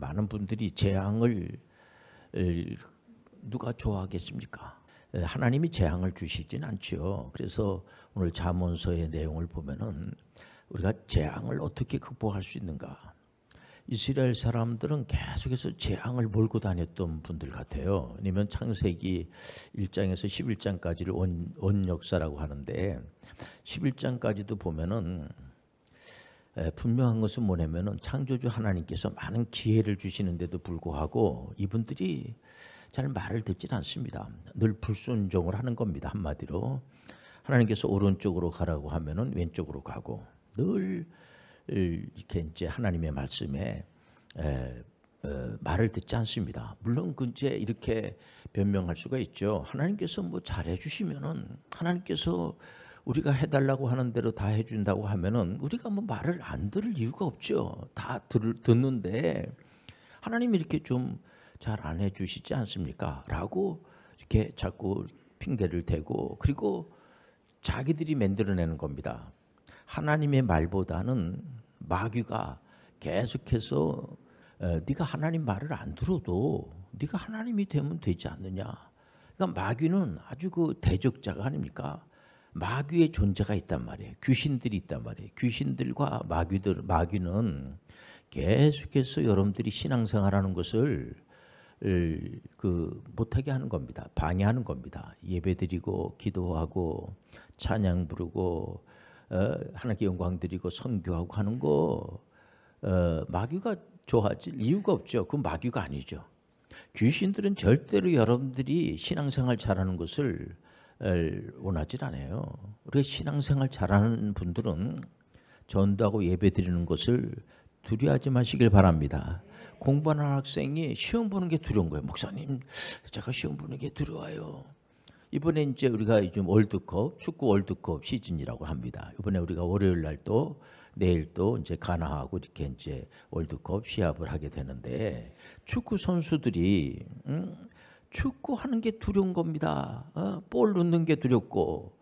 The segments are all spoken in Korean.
많은 분들이 재앙을 누가 좋아하겠습니까? 하나님이 재앙을 주시진 않죠. 그래서 오늘 잠언서의 내용을 보면은 우리가 재앙을 어떻게 극복할 수 있는가? 이스라엘 사람들은 계속해서 재앙을 몰고 다녔던 분들 같아요. 아니면 창세기 1장에서 11장까지를 온 역사라고 하는데 11장까지도 보면은 분명한 것은 뭐냐면은 창조주 하나님께서 많은 기회를 주시는데도 불구하고 이분들이 잘 말을 듣지 않습니다. 늘 불순종을 하는 겁니다. 한마디로 하나님께서 오른쪽으로 가라고 하면은 왼쪽으로 가고 늘 이렇게 이제 하나님의 말씀에 말을 듣지 않습니다. 물론 이제 이렇게 변명할 수가 있죠. 하나님께서 뭐 잘해 주시면은 하나님께서 우리가 해달라고 하는 대로 다 해준다고 하면은 우리가 뭐 말을 안 들을 이유가 없죠. 다 듣는데 하나님이 이렇게 좀 잘 안 해주시지 않습니까? 라고 이렇게 자꾸 핑계를 대고 그리고 자기들이 만들어내는 겁니다. 하나님의 말보다는 마귀가 계속해서 네가 하나님 말을 안 들어도 네가 하나님이 되면 되지 않느냐. 그러니까 마귀는 아주 그 대적자가 아닙니까? 마귀의 존재가 있단 말이에요. 귀신들이 있단 말이에요. 귀신들과 마귀는 계속해서 여러분들이 신앙생활하는 것을 못하게 하는 겁니다. 방해하는 겁니다. 예배드리고 기도하고 찬양 부르고 하나님께 영광 드리고 선교하고 하는 거 마귀가 좋아하지 이유가 없죠. 그건 마귀가 아니죠. 귀신들은 절대로 여러분들이 신앙생활 잘하는 것을 원하지 않아요. 우리가 신앙생활 잘하는 분들은 전도하고 예배드리는 것을 두려워하지 마시길 바랍니다. 공부하는 학생이 시험 보는 게 두려운 거예요. 목사님, 제가 시험 보는 게 두려워요. 이번에 이제 우리가 요즘 월드컵, 축구 월드컵 시즌이라고 합니다. 이번에 우리가 월요일 날 또 내일 또 이제 가나하고 이렇게 이제 월드컵 시합을 하게 되는데 축구 선수들이 축구하는 게 두려운 겁니다. 볼 넣는 게 두렵고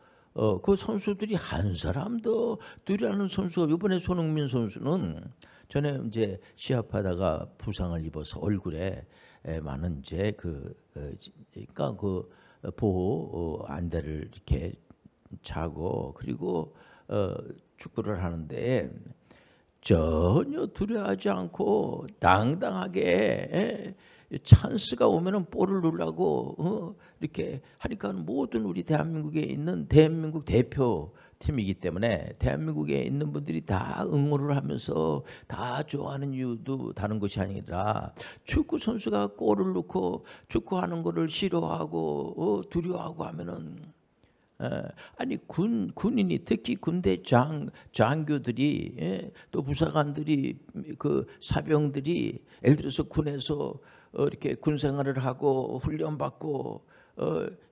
그 선수들이 한 사람도 두려워하는 선수가 이번에 손흥민 선수는 전에 이제 시합하다가 부상을 입어서 얼굴에 많은 이제 그러니까 그 보호 안대를 이렇게 차고 그리고 축구를 하는데 전혀 두려워하지 않고 당당하게 찬스가 오면은 볼을 누르고 이렇게 하니까 모든 우리 대한민국에 있는 대한민국 대표팀이기 때문에 대한민국에 있는 분들이 다 응원을 하면서 다 좋아하는 이유도 다른 것이 아니라 축구 선수가 골을 넣고 축구하는 거를 싫어하고 두려워하고 하면은 아니 군인이 특히 군대 장교들이 또 부사관들이 그 사병들이 예를 들어서 군에서 이렇게 군 생활을 하고 훈련 받고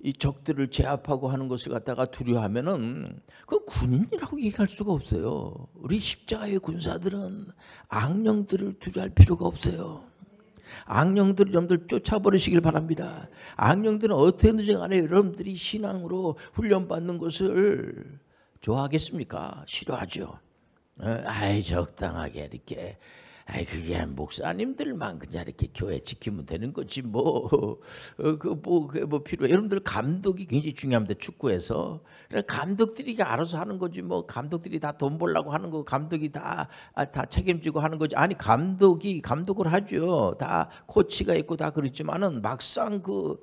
이 적들을 제압하고 하는 것을 갖다가 두려워하면은 그 군인이라고 얘기할 수가 없어요. 우리 십자가의 군사들은 악령들을 두려워할 필요가 없어요. 악령들을 여러분들 쫓아버리시길 바랍니다. 악령들은 어떻게든지 간에 여러분들이 신앙으로 훈련받는 것을 좋아하겠습니까? 싫어하죠. 아이 적당하게 이렇게 그게 목사님들만 그냥 이렇게 교회 지키면 되는 거지 뭐 필요해. 여러분들 감독이 굉장히 중요합니다. 축구에서. 그래 감독들이 알아서 하는 거지 뭐 감독들이 다 돈 벌려고 하는 거 감독이 다 책임지고 하는 거지. 아니 감독을 하죠. 다 코치가 있고 다 그렇지만은 막상 그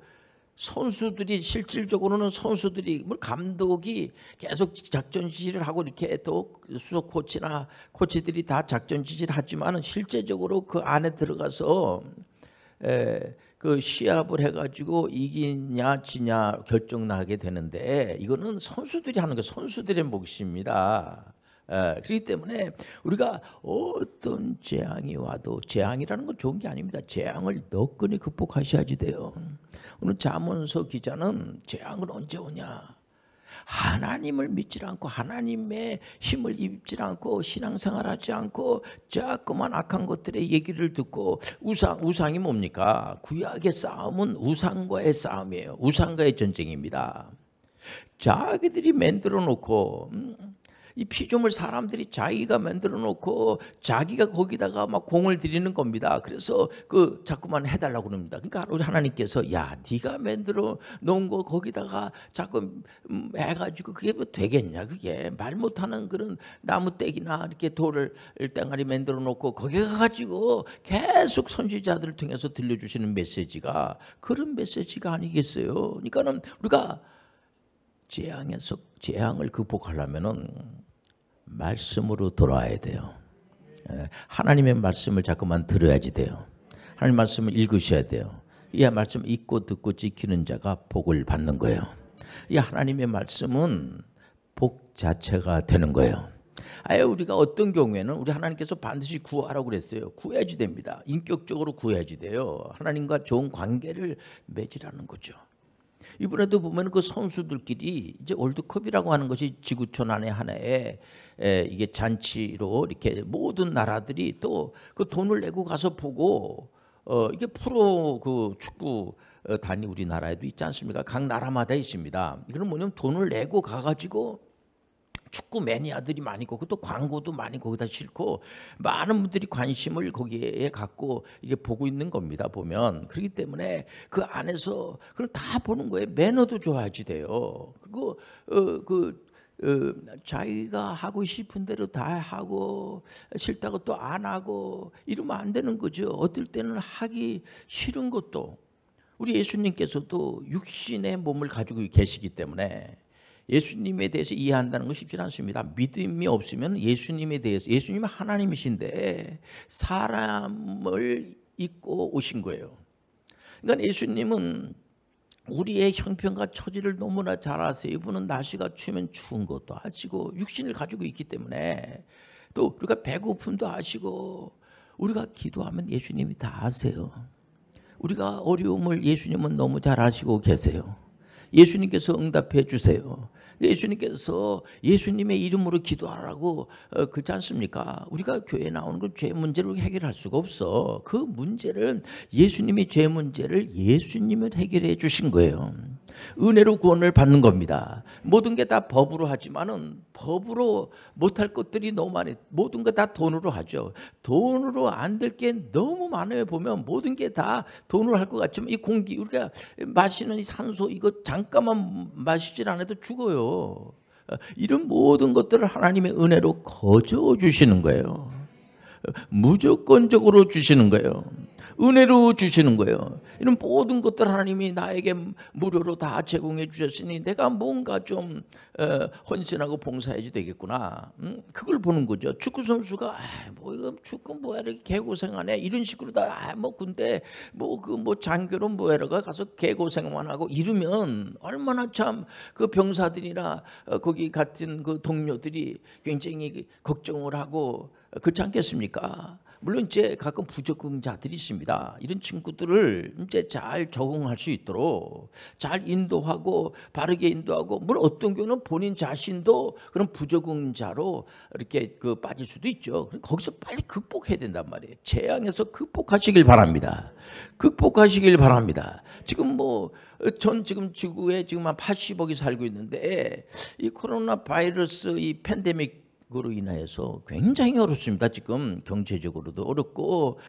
선수들이 실질적으로는 선수들이 감독이 계속 작전 지시를 하고 이렇게 또 수석 코치나 코치들이 다 작전 지시를 하지만은 실제적으로 그 안에 들어가서 그 시합을 해가지고 이기냐 지냐 결정 나게 되는데 이거는 선수들이 하는 거 선수들의 몫입니다. 그렇기 때문에 우리가 어떤 재앙이 와도 재앙이라는 건 좋은 게 아닙니다. 재앙을 너끈히 극복하셔야지 돼요. 오늘 잠언서 기자는 재앙은 언제 오냐? 하나님을 믿지 않고 하나님의 힘을 입지 않고 신앙생활하지 않고 자꾸만 악한 것들의 얘기를 듣고 우상이 뭡니까? 구약의 싸움은 우상과의 싸움이에요. 우상과의 전쟁입니다. 자기들이 만들어 놓고 이 피조물 사람들이 자기가 만들어 놓고 자기가 거기다가 막 공을 들이는 겁니다. 그래서 그 자꾸만 해달라고 그럽니다. 그러니까 우리 하나님께서 야 네가 만들어 놓은 거 거기다가 자꾸 해가지고 그게 뭐 되겠냐, 그게 말 못하는 그런 나무떼기나 이렇게 돌을 땡아리 만들어 놓고 거기 가가지고 계속 선지자들을 통해서 들려주시는 메시지가 그런 메시지가 아니겠어요. 그러니까는 우리가 재앙을 극복하려면은 말씀으로 돌아와야 돼요. 하나님의 말씀을 자꾸만 들어야지 돼요. 하나님 말씀을 읽으셔야 돼요. 이 말씀 읽고 듣고 지키는 자가 복을 받는 거예요. 이 하나님의 말씀은 복 자체가 되는 거예요. 아예 우리가 어떤 경우에는 우리 하나님께서 반드시 구하라고 그랬어요. 구해야지 됩니다. 인격적으로 구해야지 돼요. 하나님과 좋은 관계를 맺으라는 거죠. 이번에도 보면 그 선수들끼리 이제 월드컵이라고 하는 것이 지구촌 안에 하나의 이게 잔치로 이렇게 모든 나라들이 또 그 돈을 내고 가서 보고 이게 프로 그 축구 단이 우리나라에도 있지 않습니까? 각 나라마다 있습니다. 이거는 뭐냐면 돈을 내고 가가지고 축구 매니아들이 많이 있고 또 광고도 많이 거기다 싣고 많은 분들이 관심을 거기에 갖고 이게 보고 있는 겁니다. 보면 그렇기 때문에 그 안에서 그걸 다 보는 거예요. 매너도 좋아야지 돼요. 그리고 자기가 하고 싶은 대로 다 하고 싫다고 또 안 하고 이러면 안 되는 거죠. 어떨 때는 하기 싫은 것도 우리 예수님께서도 육신의 몸을 가지고 계시기 때문에 예수님에 대해서 이해한다는 건 쉽지 않습니다. 믿음이 없으면 예수님에 대해서 예수님은 하나님이신데 사람을 입고 오신 거예요. 그러니까 예수님은 우리의 형편과 처지를 너무나 잘 아세요. 이분은 날씨가 추우면 추운 것도 아시고 육신을 가지고 있기 때문에 또 우리가 배고픔도 아시고 우리가 기도하면 예수님이 다 아세요. 우리가 어려움을 예수님은 너무 잘 아시고 계세요. 예수님께서 응답해 주세요. 예수님께서 예수님의 이름으로 기도하라고 그렇지 않습니까? 우리가 교회에 나오는 건 죄 문제를 해결할 수가 없어. 그 문제를 예수님이 죄 문제를 예수님을 해결해 주신 거예요. 은혜로 구원을 받는 겁니다. 모든 게 다 법으로 하지만은 법으로 못할 것들이 너무 많이 모든 거 다 돈으로 하죠. 돈으로 안 될 게 너무 많아요. 보면 모든 게 다 돈으로 할 것 같지만 이 공기 우리가 마시는 이 산소 이거 잠깐만 마시질 않아도 죽어요. 이런 모든 것들을 하나님의 은혜로 거저 주시는 거예요. 무조건적으로 주시는 거예요. 은혜로 주시는 거예요. 이런 모든 것들 하나님이 나에게 무료로 다 제공해 주셨으니 내가 뭔가 좀 헌신하고 봉사해야지 되겠구나. 그걸 보는 거죠. 축구 선수가 뭐 이거 축구 뭐야 이렇게 개고생하네 이런 식으로 다 뭐 군대 뭐 그 뭐 장교로 뭐해라가 가서 개고생만 하고 이러면 얼마나 참 그 병사들이나 거기 같은 그 동료들이 굉장히 걱정을 하고 그렇지 않겠습니까? 물론 이제 가끔 부적응자들이 있습니다. 이런 친구들을 이제 잘 적응할 수 있도록 잘 인도하고 바르게 인도하고 물론 어떤 경우는 본인 자신도 그런 부적응자로 이렇게 그 빠질 수도 있죠. 거기서 빨리 극복해야 된단 말이에요. 재앙에서 극복하시길 바랍니다. 극복하시길 바랍니다. 지금 뭐 전 지금 지구에 지금 한 80억이 살고 있는데 이 코로나 바이러스 이 팬데믹 그로 인해서 굉장히 어렵습니다. 지금 경제적으로도 어렵고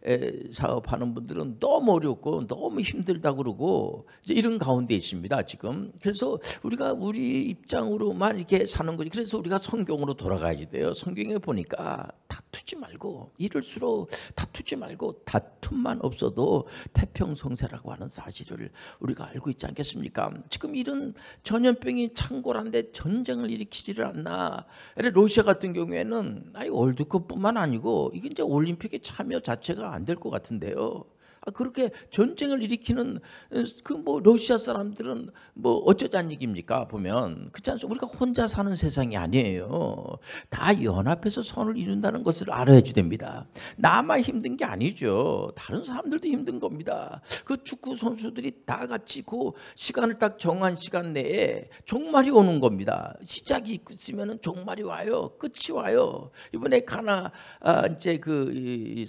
사업하는 분들은 너무 어렵고 너무 힘들다 그러고 이제 이런 가운데 있습니다. 지금 그래서 우리가 우리 입장으로만 이렇게 사는 거지. 그래서 우리가 성경으로 돌아가야지 돼요. 성경에 보니까 다투지 말고 이럴수록 다투지 말고 다툼만 없어도 태평성세라고 하는 사실을 우리가 알고 있지 않겠습니까? 지금 이런 전염병이 창궐한데 전쟁을 일으키지를 않나. 러시아 같은 경우에는 월드컵뿐만 아니고 이게 이제 올림픽에 참여 자체가 안 될 것 같은데요. 그렇게 전쟁을 일으키는 그 뭐 러시아 사람들은 뭐 어쩌자는 얘기입니까? 보면 그렇지 않습니까? 우리가 혼자 사는 세상이 아니에요. 다 연합해서 선을 이룬다는 것을 알아야지 됩니다. 나만 힘든 게 아니죠. 다른 사람들도 힘든 겁니다. 그 축구 선수들이 다 같이 그 시간을 딱 정한 시간 내에 종말이 오는 겁니다. 시작이 있으면은 종말이 와요. 끝이 와요. 이번에 가나 이제 그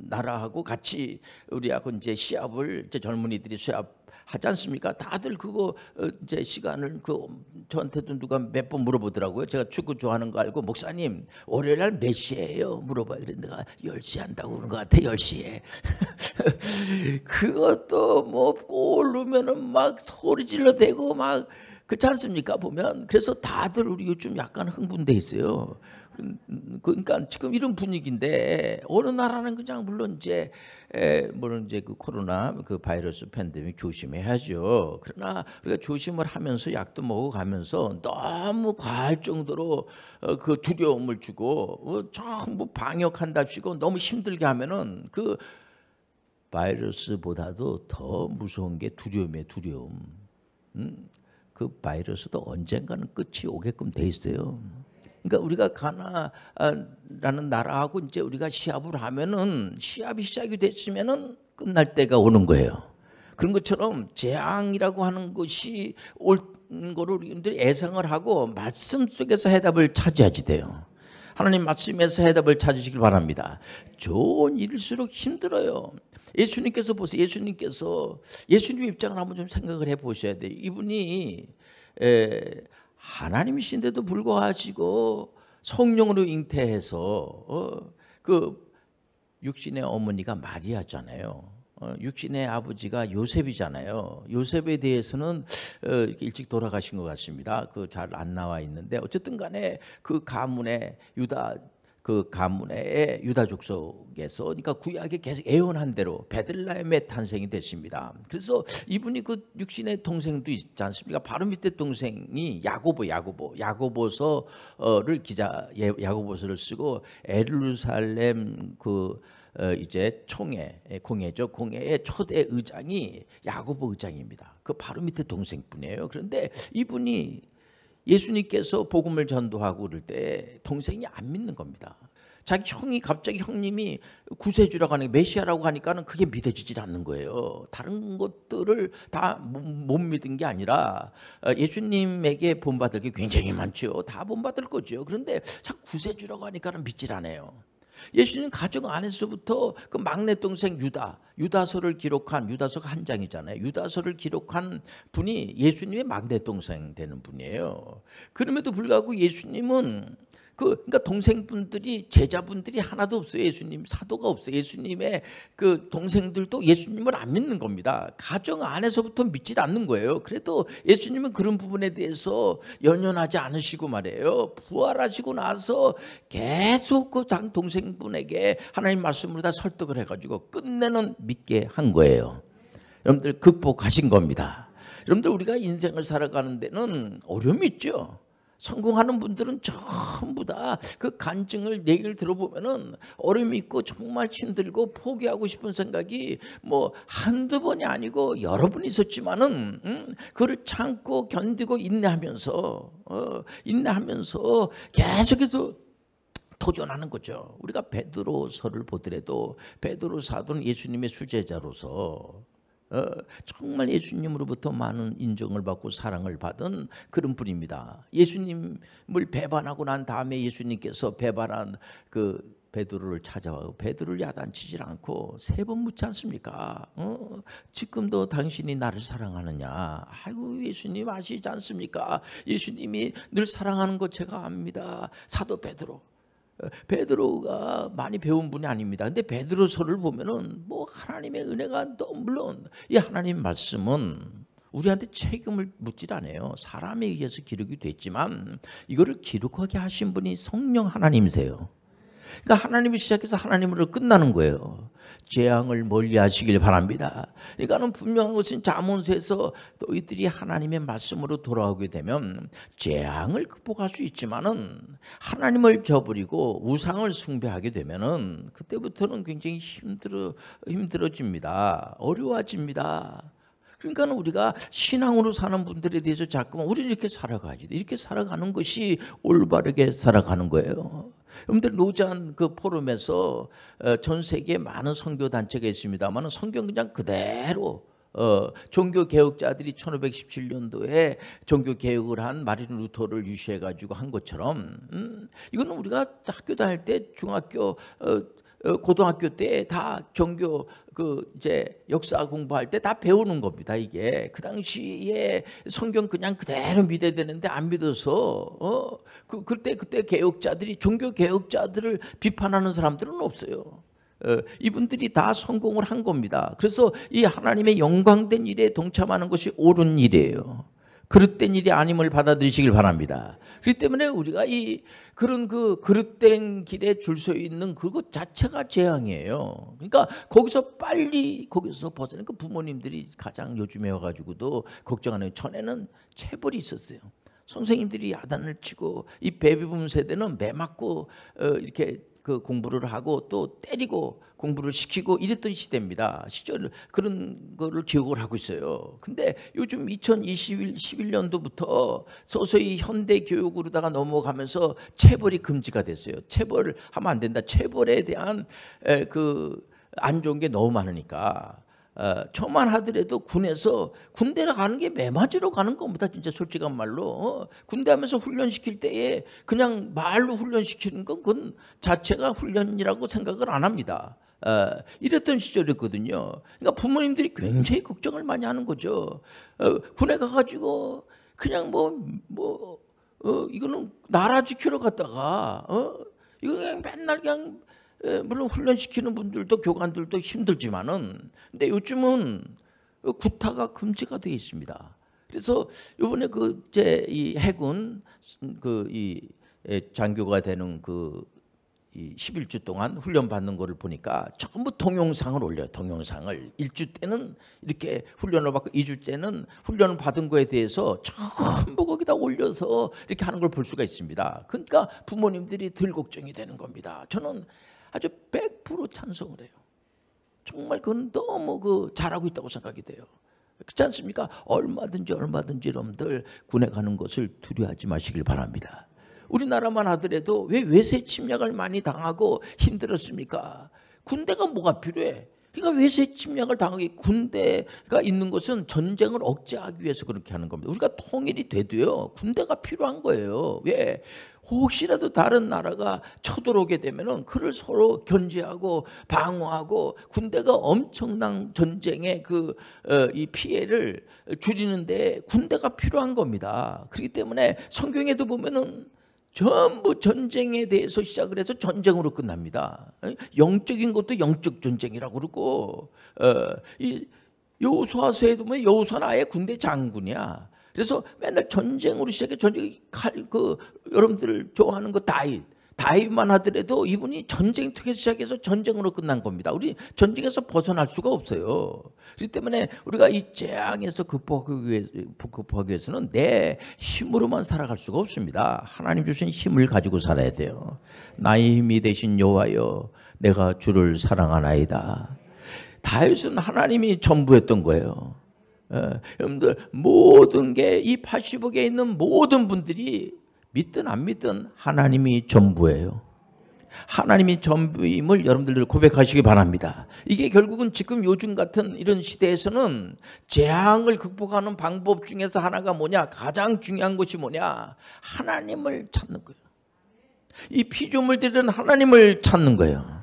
나라하고 같이 우리 그래갖고 이제 시합을 이제 젊은이들이 시합하지 않습니까? 다들 그거 이제 시간을 저한테도 누가 몇 번 물어보더라고요. 제가 축구 좋아하는 거 알고 목사님 월요일 날 몇 시에요? 물어봐요. 그랬는데 내가 10시 한다고 그러는 것 같아. 10시에. 그것도 뭐 골 넣으면은 막 소리 질러대고 막 그렇지 않습니까? 보면 그래서 다들 우리 요즘 약간 흥분돼 있어요. 그러니까 지금 이런 분위기인데 어느 나라는 그냥 물론 이제 그 코로나 그 바이러스 팬데믹 조심해야죠. 그러나 우리가 조심을 하면서 약도 먹어가면서 너무 과할 정도로 그 두려움을 주고 전부 방역한답시고 너무 힘들게 하면은 그 바이러스보다도 더 무서운 게 두려움이에요. 두려움. 그 바이러스도 언젠가는 끝이 오게끔 돼 있어요. 그러니까 우리가 가나라는 나라하고 이제 우리가 시합을 하면은 시합이 시작이 됐으면은 끝날 때가 오는 거예요. 그런 것처럼 재앙이라고 하는 것이 올 거를 우리들이 예상을 하고 말씀 속에서 해답을 찾아야지 돼요. 하나님 말씀에서 해답을 찾으시길 바랍니다. 좋은 일일수록 힘들어요. 예수님께서 보세요. 예수님 입장을 한번 좀 생각을 해보셔야 돼요. 이분이 하나님이신데도 불구하고 성령으로 잉태해서 그 육신의 어머니가 마리아잖아요. 육신의 아버지가 요셉이잖아요. 요셉에 대해서는 일찍 돌아가신 것 같습니다. 그 잘 안 나와 있는데 어쨌든 간에 그 가문의 유다족 속에서 그러니까 구약에 계속 예언한 대로 베들레헴의 탄생이 됐습니다. 그래서 이분이 그 육신의 동생도 있지 않습니까? 바로 밑에 동생이 야고보서를 야고보서를 쓰고 예루살렘 이제 공회의 초대 의장이 야고보 의장입니다. 그 바로 밑에 동생뿐이에요. 그런데 이분이 예수님께서 복음을 전도하고 그럴 때 동생이 안 믿는 겁니다. 자기 갑자기 형님이 구세주라고 하는 메시아라고 하니까는 그게 믿어지질 않는 거예요. 다른 것들을 다 못 믿은 게 아니라 예수님에게 본받을 게 굉장히 많죠. 다 본받을 거죠. 그런데 자꾸 구세주라고 하니까는 믿질 않아요. 예수님 가정 안에서부터 그 막내 동생 유다서를 기록한 유다서가 한 장이잖아요. 유다서를 기록한 분이 예수님의 막내 동생 되는 분이에요. 그럼에도 불구하고 예수님은 그러니까 동생분들이 제자분들이 하나도 없어요. 예수님 사도가 없어요. 예수님의 그 동생들도 예수님을 안 믿는 겁니다. 가정 안에서부터 믿질 않는 거예요. 그래도 예수님은 그런 부분에 대해서 연연하지 않으시고 말이에요. 부활하시고 나서 계속 그 동생분에게 하나님 말씀으로 다 설득을 해가지고 끝내는 믿게 한 거예요. 여러분들 극복하신 겁니다. 여러분들 우리가 인생을 살아가는 데는 어려움이 있죠. 성공하는 분들은 전부 다 그 간증을 얘기를 들어보면은 어려움이 있고 정말 힘들고 포기하고 싶은 생각이 뭐 한두 번이 아니고 여러 번 있었지만은 그를 참고 견디고 인내하면서 계속해서 도전하는 거죠. 우리가 베드로서를 보더라도 베드로 사도는 예수님의 수제자로서 정말 예수님으로부터 많은 인정을 받고 사랑을 받은 그런 분입니다. 예수님을 배반하고 난 다음에 예수님께서 배반한 그 베드로를 찾아와서 베드로를 야단치질 않고 3번 묻지 않습니까? 지금도 당신이 나를 사랑하느냐? 아이고 예수님 아시지 않습니까? 예수님이 늘 사랑하는 것 제가 압니다. 사도 베드로가 많이 배운 분이 아닙니다. 근데 베드로서를 보면은 뭐 하나님의 은혜가 또 물론 이 하나님 말씀은 우리한테 책임을 묻질 않아요. 사람에 의해서 기록이 됐지만 이거를 기록하게 하신 분이 성령 하나님이세요. 그러니까 하나님이 시작해서 하나님으로 끝나는 거예요. 재앙을 멀리하시길 바랍니다. 그러니까는 분명한 것은 잠언서에서 너희들이 하나님의 말씀으로 돌아오게 되면 재앙을 극복할 수 있지만은 하나님을 저버리고 우상을 숭배하게 되면은 그때부터는 굉장히 힘들어집니다. 어려워집니다. 그러니까 우리가 신앙으로 사는 분들에 대해서 자꾸만 우리 이렇게 살아가야지. 이렇게 살아가는 것이 올바르게 살아가는 거예요. 여러분들 노잔 그 포럼에서 전 세계에 많은 선교 단체가 있습니다만 성경 그냥 그대로 종교 개혁자들이 1517년도에 종교 개혁을 한 마르틴 루터를 유시해 가지고 한 것처럼 이거는 우리가 학교 다닐 때 중학교 고등학교 때 다 종교 그 이제 역사 공부할 때 다 배우는 겁니다. 이게 그 당시에 성경 그냥 그대로 믿어야 되는데 안 믿어서 그때 개혁자들이 종교 개혁자들을 비판하는 사람들은 없어요. 이분들이 다 성공을 한 겁니다. 그래서 이 하나님의 영광된 일에 동참하는 것이 옳은 일이에요. 그릇된 일이 아님을 받아들이시길 바랍니다. 그렇기 때문에 우리가 그런 그릇된 길에 줄 서 있는 그것 자체가 재앙이에요. 그러니까 거기서 벗어나는 그 부모님들이 가장 요즘에 와가지고도 걱정하는, 전에는 체벌이 있었어요. 선생님들이 야단을 치고 이 베이비붐 세대는 매 맞고 이렇게 그 공부를 하고 또 때리고 공부를 시키고 이랬던 시대입니다. 시절 그런 거를 기억을 하고 있어요. 근데 요즘 2011년도부터 서서히 현대 교육으로다가 넘어가면서 체벌이 금지가 됐어요. 체벌을 하면 안 된다. 체벌에 대한 그 안 좋은 게 너무 많으니까. 저만 하더라도 군에서 군대를 가는 게 매맞으러 가는 겁니다. 진짜 솔직한 말로. 군대 하면서 훈련시킬 때에 그냥 말로 훈련시키는 건 그건 자체가 훈련이라고 생각을 안 합니다. 이랬던 시절이었거든요. 그러니까 부모님들이 굉장히 걱정을 많이 하는 거죠. 군에 가가지고 그냥 이거는 나라 지키러 갔다가 이거 그냥 맨날 그냥 물론 훈련시키는 분들도 교관들도 힘들지만은, 근데 요즘은 구타가 금지가 되어 있습니다. 그래서 이번에 이 해군 이 장교가 되는 이 11주 동안 훈련 받는 거를 보니까 전부 동영상을 올려요. 동영상을 1주 때는 이렇게 훈련을 받고 2주 때는 훈련을 받은 거에 대해서 전부 거기다 올려서 이렇게 하는 걸 볼 수가 있습니다. 그러니까 부모님들이 덜 걱정이 되는 겁니다. 저는 아주 100% 찬성을 해요. 정말 그건 너무 잘하고 있다고 생각이 돼요. 그렇지 않습니까? 얼마든지 여러분들 군에 가는 것을 두려워하지 마시길 바랍니다. 우리나라만 하더라도 왜 외세 침략을 많이 당하고 힘들었습니까? 군대가 뭐가 필요해? 그러니까 외세 침략을 당하기, 군대가 있는 것은 전쟁을 억제하기 위해서 그렇게 하는 겁니다. 우리가 통일이 돼도요, 군대가 필요한 거예요. 왜? 혹시라도 다른 나라가 쳐들어오게 되면은 그를 서로 견제하고 방어하고, 군대가 엄청난 전쟁의 이 피해를 줄이는데 군대가 필요한 겁니다. 그렇기 때문에 성경에도 보면은 전부 전쟁에 대해서 시작을 해서 전쟁으로 끝납니다. 영적인 것도 영적 전쟁이라고 그러고, 이 여호수아서에도 보면 여호수아는 아예 군대 장군이야. 그래서 맨날 전쟁으로 시작해. 여러분들 좋아하는 거 다윗만 하더라도 이분이 전쟁터에서 시작해서 전쟁으로 끝난 겁니다. 우리 전쟁에서 벗어날 수가 없어요. 그렇기 때문에 우리가 이 재앙에서 극복하기 위해서는 내 힘으로만 살아갈 수가 없습니다. 하나님 주신 힘을 가지고 살아야 돼요. 나의 힘이 되신 여호와여, 내가 주를 사랑하나이다. 다윗은 하나님이 전부였던 거예요. 여러분들, 모든 게 이 80억에 있는 모든 분들이 믿든 안 믿든 하나님이 전부예요. 하나님이 전부임을 여러분들 고백하시기 바랍니다. 이게 결국은 지금 요즘 같은 이런 시대에서는 재앙을 극복하는 방법 중에서 하나가 뭐냐? 가장 중요한 것이 뭐냐? 하나님을 찾는 거예요. 이 피조물들은 하나님을 찾는 거예요.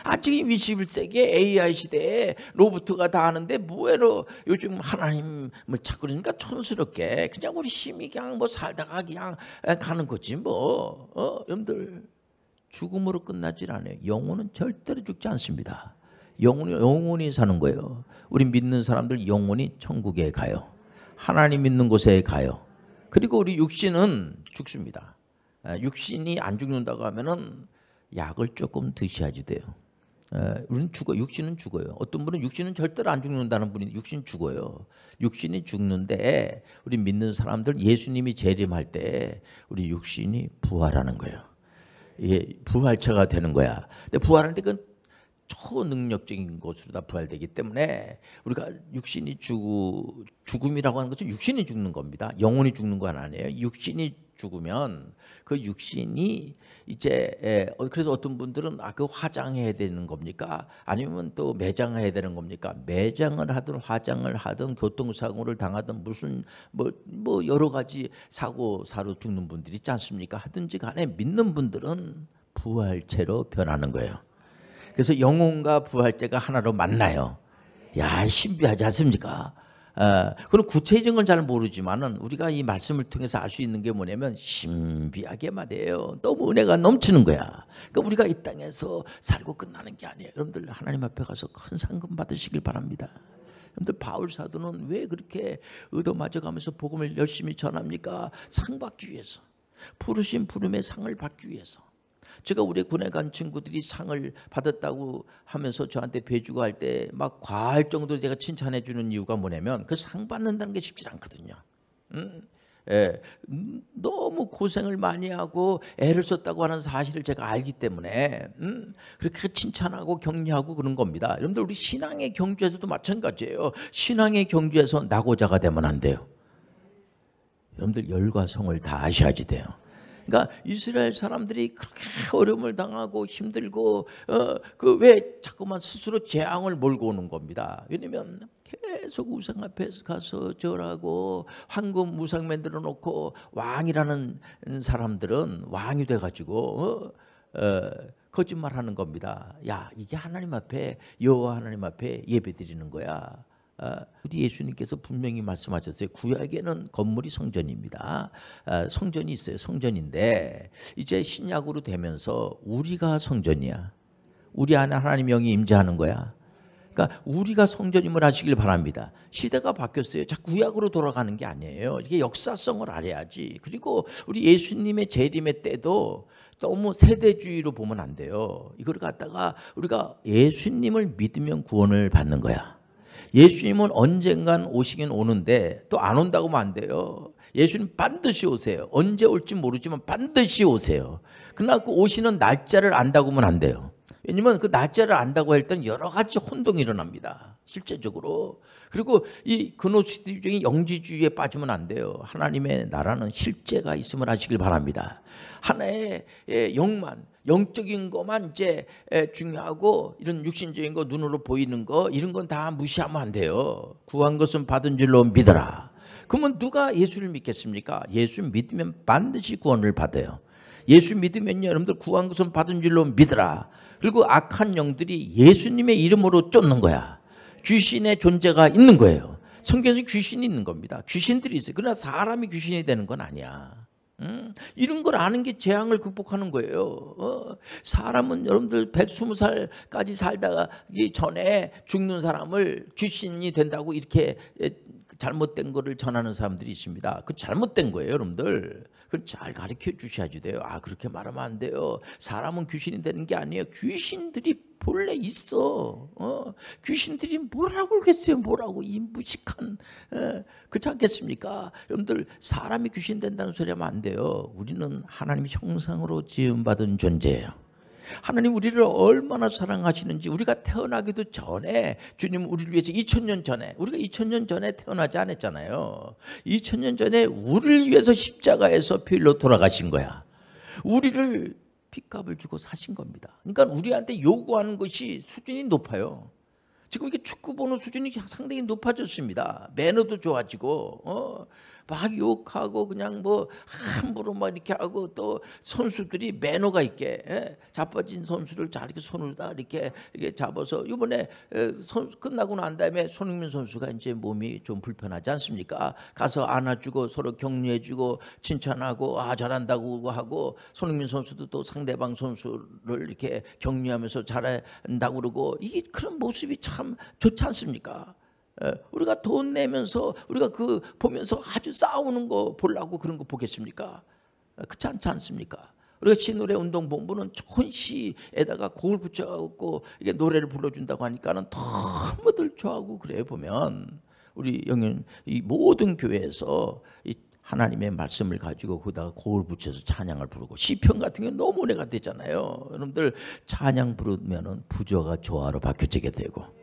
아직 21세기 AI 시대에 로봇가 다 하는데 뭐해로 요즘 하나님을 찾고 그러니까 촌스럽게 그냥 우리 힘이 그냥 살다가 그냥 가는 거지 여러분들, 죽음으로 끝나질 않아요. 영혼은 절대로 죽지 않습니다. 영원히 사는 거예요. 우리 믿는 사람들 영원히 천국에 가요. 하나님 믿는 곳에 가요. 그리고 우리 육신은 죽습니다. 육신이 안 죽는다고 하면은 약을 조금 드셔야지 돼요. 우리는 육신은 죽어요. 어떤 분은 육신은 절대로 안 죽는다는 분이 육신 죽어요. 육신이 죽는데 우리 믿는 사람들 예수님이 재림할 때 우리 육신이 부활하는 거예요. 이게 부활체가 되는 거야. 근데 부활할 때 그건 초능력적인 것으로 다 부활되기 때문에 우리가 육신이 죽음이라고 하는 것은 육신이 죽는 겁니다. 영혼이 죽는 건 아니에요. 육신이 죽으면 그 육신이 이제 그래서 어떤 분들은 그 화장해야 되는 겁니까? 아니면 또 매장해야 되는 겁니까? 매장을 하든 화장을 하든 교통사고를 당하든 무슨 여러 가지 사고로 죽는 분들이 있지 않습니까? 하든지 간에 믿는 분들은 부활체로 변하는 거예요. 그래서 영혼과 부활제가 하나로 만나요. 야, 신비하지 않습니까? 그럼 구체적인 건 잘 모르지만은 우리가 이 말씀을 통해서 알 수 있는 게 뭐냐면 신비하게 말이에요. 너무 은혜가 넘치는 거야. 그러니까 우리가 이 땅에서 살고 끝나는 게 아니에요. 여러분들 하나님 앞에 가서 큰 상금 받으시길 바랍니다. 여러분들 바울 사도는 왜 그렇게 얻어맞아가면서 복음을 열심히 전합니까? 상 받기 위해서. 부르신 부름의 상을 받기 위해서. 제가 우리 군에 간 친구들이 상을 받았다고 하면서 저한테 배주고 할 때 막 과할 정도로 제가 칭찬해 주는 이유가 뭐냐면 그 상 받는다는 게 쉽지 않거든요. 너무 고생을 많이 하고 애를 썼다고 하는 사실을 제가 알기 때문에 그렇게 칭찬하고 격려하고 그런 겁니다. 여러분들 우리 신앙의 경주에서도 마찬가지예요. 신앙의 경주에서 낙오자가 되면 안 돼요. 여러분들 열과 성을 다 아셔야지 돼요. 그러니까 이스라엘 사람들이 그렇게 어려움을 당하고 힘들고 그 왜 자꾸만 스스로 재앙을 몰고 오는 겁니다. 왜냐면 계속 우상 앞에 가서 절하고 황금 우상 만들어 놓고 왕이라는 사람들은 왕이 돼가지고 거짓말하는 겁니다. 야, 이게 하나님 앞에 여호와 하나님 앞에 예배드리는 거야. 우리 예수님께서 분명히 말씀하셨어요. 구약에는 건물이 성전입니다. 성전이 있어요. 성전인데 이제 신약으로 되면서 우리가 성전이야. 우리 안에 하나님 영이 임재하는 거야. 그러니까 우리가 성전임을 하시길 바랍니다. 시대가 바뀌었어요. 자꾸 구약으로 돌아가는 게 아니에요. 이게 역사성을 알아야지. 그리고 우리 예수님의 재림의 때도 너무 세대주의로 보면 안 돼요. 이걸 갖다가 우리가 예수님을 믿으면 구원을 받는 거야. 예수님은 언젠간 오시긴 오는데 또 안 온다고 하면 안 돼요. 예수님 반드시 오세요. 언제 올지 모르지만 반드시 오세요. 그러나 그 오시는 날짜를 안다고 하면 안 돼요. 왜냐면 그 날짜를 안다고 할 때는 여러 가지 혼동이 일어납니다. 실제적으로. 그리고 이 그노스틱적인 영지주의에 빠지면 안 돼요. 하나님의 나라는 실제가 있음을 하시길 바랍니다. 하나의 영만, 영적인 것만 이제 중요하고 이런 육신적인 거, 눈으로 보이는 거 이런 건 다 무시하면 안 돼요. 구한 것은 받은 줄로 믿어라. 그러면 누가 예수를 믿겠습니까? 예수 믿으면 반드시 구원을 받아요. 예수 믿으면요, 여러분들 구한 것은 받은 줄로 믿어라. 그리고 악한 영들이 예수님의 이름으로 쫓는 거야. 귀신의 존재가 있는 거예요. 성경에서 귀신이 있는 겁니다. 귀신들이 있어요. 그러나 사람이 귀신이 되는 건 아니야. 이런 걸 아는 게 재앙을 극복하는 거예요. 사람은 여러분들 120살까지 살다가 전에 죽는 사람을 귀신이 된다고 이렇게 잘못된 거를 전하는 사람들이 있습니다. 그 잘못된 거예요, 여러분들. 그걸 잘 가르쳐 주셔야지 돼요. 아, 그렇게 말하면 안 돼요. 사람은 귀신이 되는 게 아니에요. 귀신들이 본래 있어. 귀신들이 뭐라고 그러겠어요. 뭐라고 이 무식한 그렇지 않겠습니까? 여러분들 사람이 귀신 된다는 소리 하면 안 돼요. 우리는 하나님의 형상으로 지음받은 존재예요. 하나님 우리를 얼마나 사랑하시는지 우리가 태어나기도 전에 주님 우리를 위해서 2000년 전에 우리가 2000년 전에 태어나지 않았잖아요. 2000년 전에 우리를 위해서 십자가에서 피 흘려 돌아가신 거야. 우리를 핏값을 주고 사신 겁니다. 그러니까 우리한테 요구하는 것이 수준이 높아요. 지금 이게 축구 보는 수준이 상당히 높아졌습니다. 매너도 좋아지고 막 욕하고 그냥 뭐 함부로 막 이렇게 하고 또 선수들이 매너가 있게 자빠진 선수를 잘 이렇게 손을 다 이렇게 잡아서 이번에 끝나고 난 다음에 손흥민 선수가 이제 몸이 좀 불편하지 않습니까? 가서 안아주고 서로 격려해주고 칭찬하고 아 잘한다고 하고 손흥민 선수도 또 상대방 선수를 이렇게 격려하면서 잘한다고 그러고 이게 그런 모습이 참 좋지 않습니까? 우리가 돈 내면서 우리가 그 보면서 아주 싸우는 거 보려고 그런 거 보겠습니까? 그렇지 않지 않습니까? 우리가 시노래 운동본부는 좋은 시에다가 곡을 붙여갖고 이게 노래를 불러준다고 하니까는 너무들 좋아하고 그래. 보면 우리 영현 이 모든 교회에서 이 하나님의 말씀을 가지고 거기다가 곡을 붙여서 찬양을 부르고 시편 같은 경우는 너무 은혜가 되잖아요. 여러분들 찬양 부르면은 부조가 조화로 바뀌어지게 되고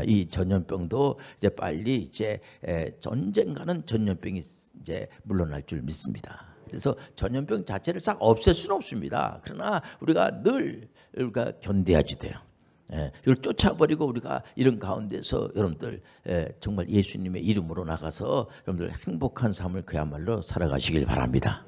이 전염병도 이제 빨리 이제 언젠가는 전염병이 이제 물러날 줄 믿습니다. 그래서 전염병 자체를 싹 없앨 수는 없습니다. 그러나 우리가 늘 우리가 견뎌야지 돼요. 이걸 쫓아버리고 우리가 이런 가운데서 여러분들 정말 예수님의 이름으로 나가서 여러분들 행복한 삶을 그야말로 살아가시길 바랍니다.